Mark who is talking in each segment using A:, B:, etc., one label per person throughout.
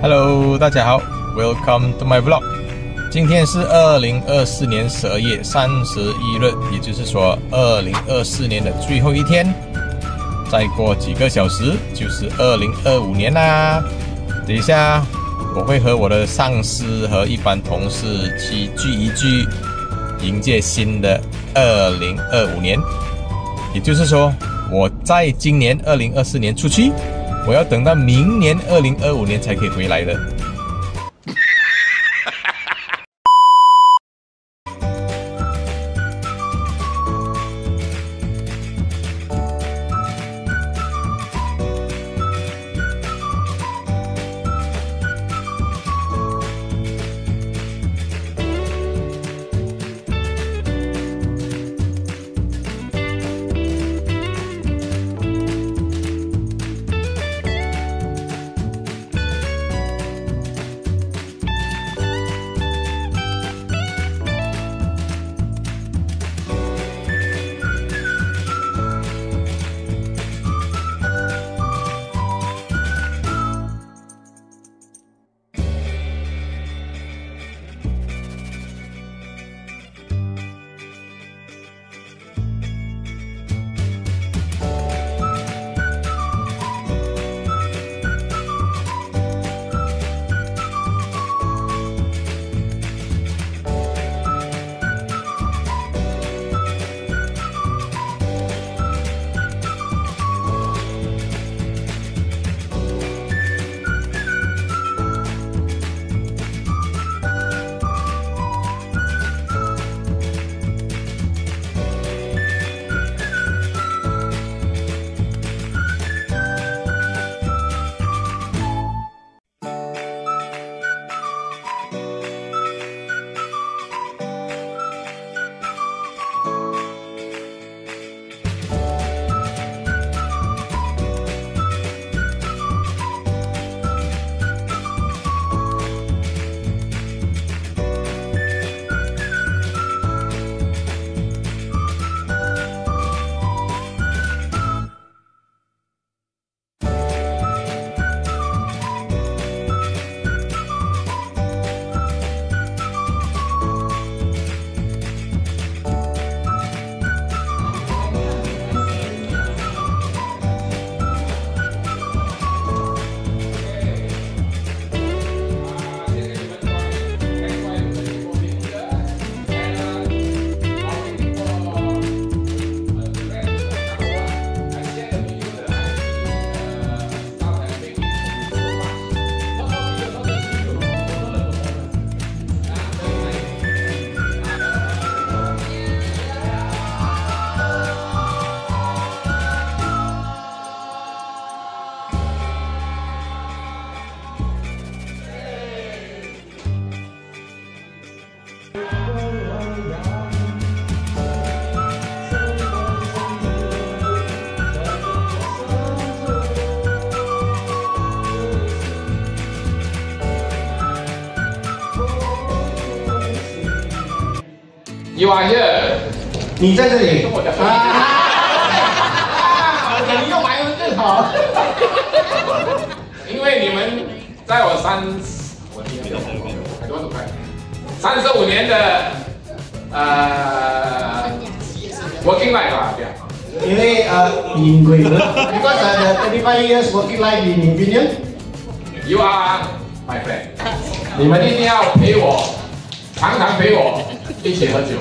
A: Hello， 大家好 ，Welcome to my vlog。今天是2024年12月31日，也就是说2024年的最后一天。再过几个小时就是2025年啦。等一下我会和我的上司和一般同事去聚一聚，迎接新的2025年。也就是说，我在今年2024年出去，我要等到明年2025年才可以回来的。
B: You are here。
C: 你在这里。
B: 跟我讲。
C: 你用白文更好。
B: 因为你们在我35年的working life 吧，这样。
C: 因为因为 because the 35 years working life in Infineon.
B: You are my friend。你们一定要陪我，常常陪我。一起喝酒。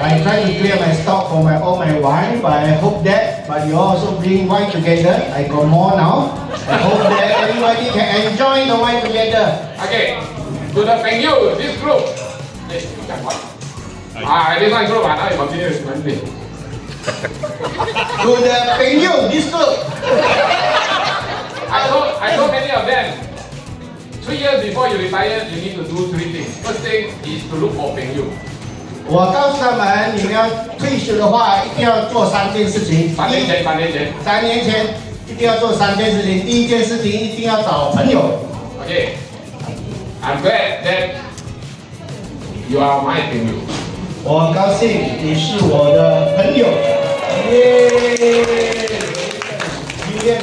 C: I try to clear my stock for all my wine, but I hope that, but you also bring wine together. I got more now. I hope that everybody can enjoy the wine together.
B: Okay, to the thank you, this group. This one group, now you continue with Monday.
C: To the thank you, this group.
B: I told many of them. 3 years before you retire, you need to do 3 things. First thing is to look for 朋友。
C: 我告诉他们，你们要退休的话，一定要做3件事情。
B: 3年前
C: 一定要做3件事情。第一件事情一定要找朋友。
B: Okay, I'm glad that you are my 朋友。
C: 我高兴你是我的朋友。耶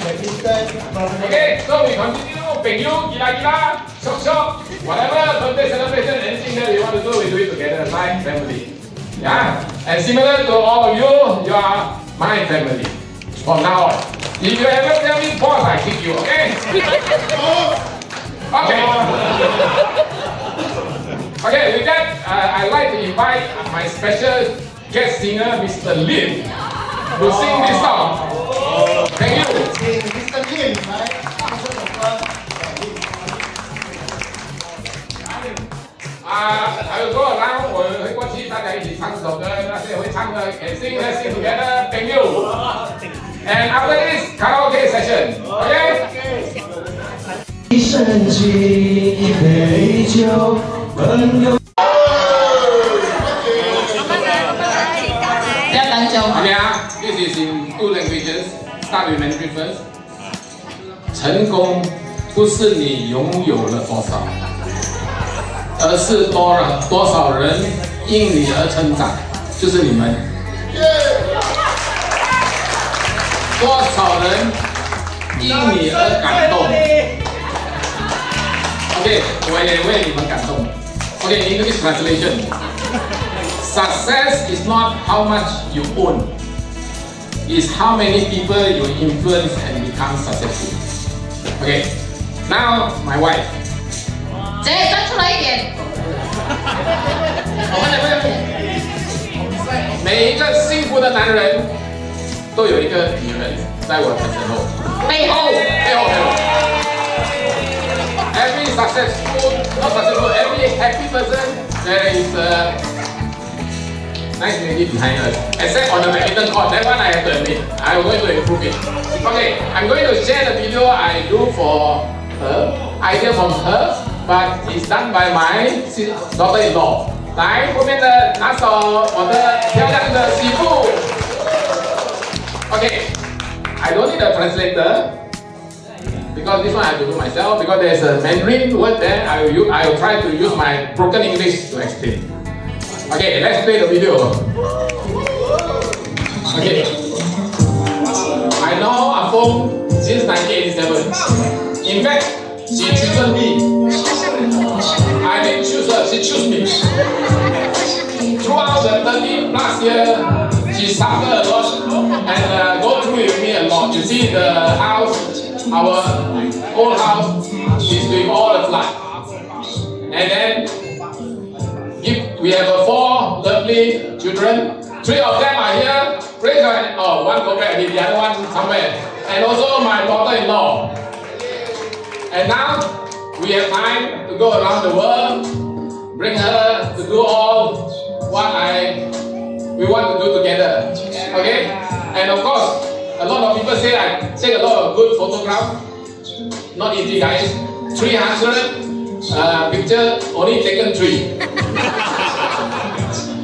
C: ！Okay,
B: so we continue. 朋友gila, shock, whatever birthday celebration, anything that you want to do, we do it together, like family. Yeah, and similar to all of you, you are my family from now on. If you ever tell me boss, I kick you, okay? Okay. Okay, with that, I'd like to invite my special guest singer, Mr. Lim, to sing this song. Thank you.
C: Mr. Lim, right?
B: I will go around， 我会过去，大家一起唱这首歌。那些会唱的，can sing together. Thank you. And after this karaoke session, okay?
C: 深情一杯酒，朋友。
D: 不要单脚。
B: Okay, this is in 2 languages. Start with Mandarin first. 成功不是你拥有了多少，而是多少人因你而成长，就是你们。多少人因你而感动。OK， 我也为你们感动。OK, English translation. Success is not how much you own, it's how many people you influence and become successful. Okay, now my wife.
D: 姐，站出来一点。
B: 每一个幸福的男人都有一个女人在我的身后。
D: 背后。
B: Every successful, every happy person, there is a nice lady behind us. Except on the badminton court, that one I have to admit. I'm going to improve it. Okay, I'm going to share the video I do for her, idea from her, but it's done by my daughter-in-law. 来，后面的拿手，我的漂亮的媳妇。Okay, I don't need a translator. Because this one I have to do myself, because there's a Mandarin word there, I will try to use my broken English to explain. Okay, let's play the video. Okay. I know Afong since 1987. In fact, she chose me. I didn't choose her, she chose me. Throughout the 30+ years, she suffered a lot and go through with me a lot. You see the house, our old house is with all the flood. And then we have 4 lovely children. 3 of them are here. Praise God. Oh, one go back, the other one somewhere. And also my daughter-in-law. And now we have time to go around the world, bring her to do all what we want to do together. Okay? And of course, a lot of people say I take a lot of good photographs. Not easy, guys. 300 pictures, only taken 3.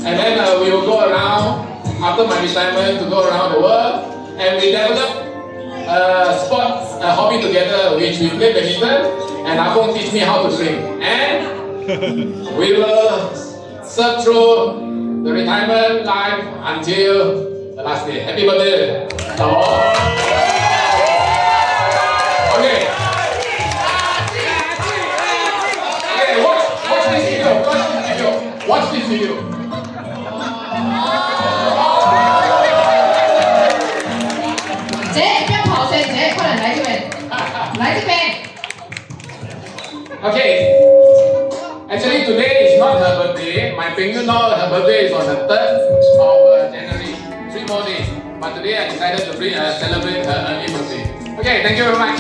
B: And then we will go around after my retirement to go around the world, and we develop a hobby together, which we play badminton, and Afong teach me how to swim. And we will serve through the retirement life until the last day. Happy birthday! Okay. Okay, watch this video. Watch this video.
D: 姐，不要跑先，姐，快点来这边，来这边。
B: Okay. Actually, today is not her birthday. My finger know her birthday is on the 3rd of January. 3 more days. But today I decided to celebrate her early birthday. Okay, thank you very much.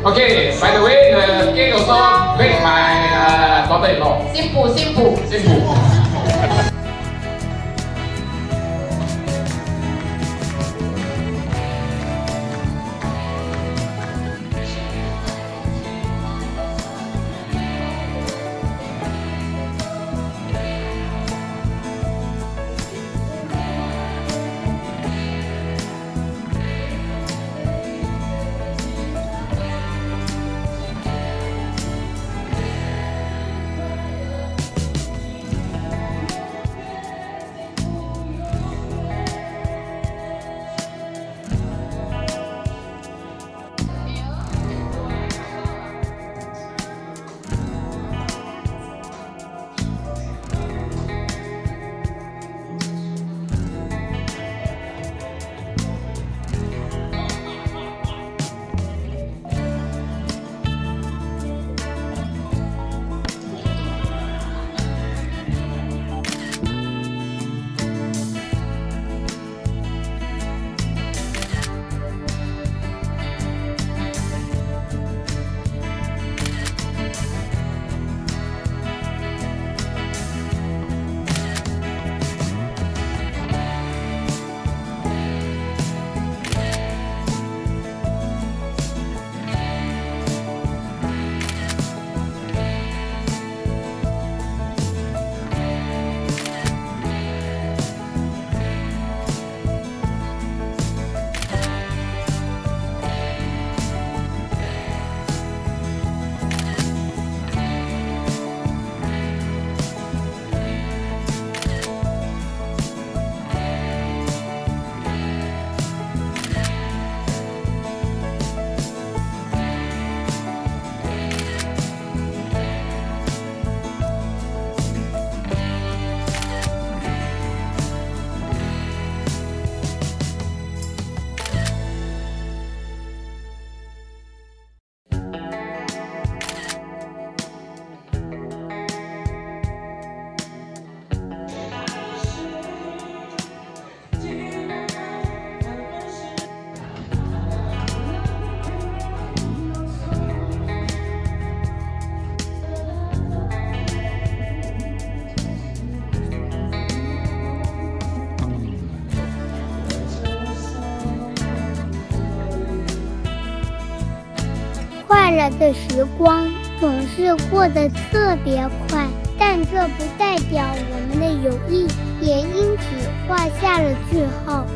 B: Okay, by the way, the cake also made my daughter-in-law. Simple.
E: 快乐的时光总是过得特别快，但这不代表我们的友谊也因此画下了句号。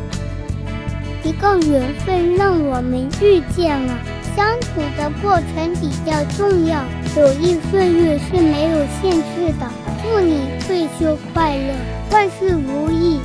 E: 一个缘分让我们遇见了，相处的过程比较重要，友谊岁月是没有限制的。祝你退休快乐，万事如意。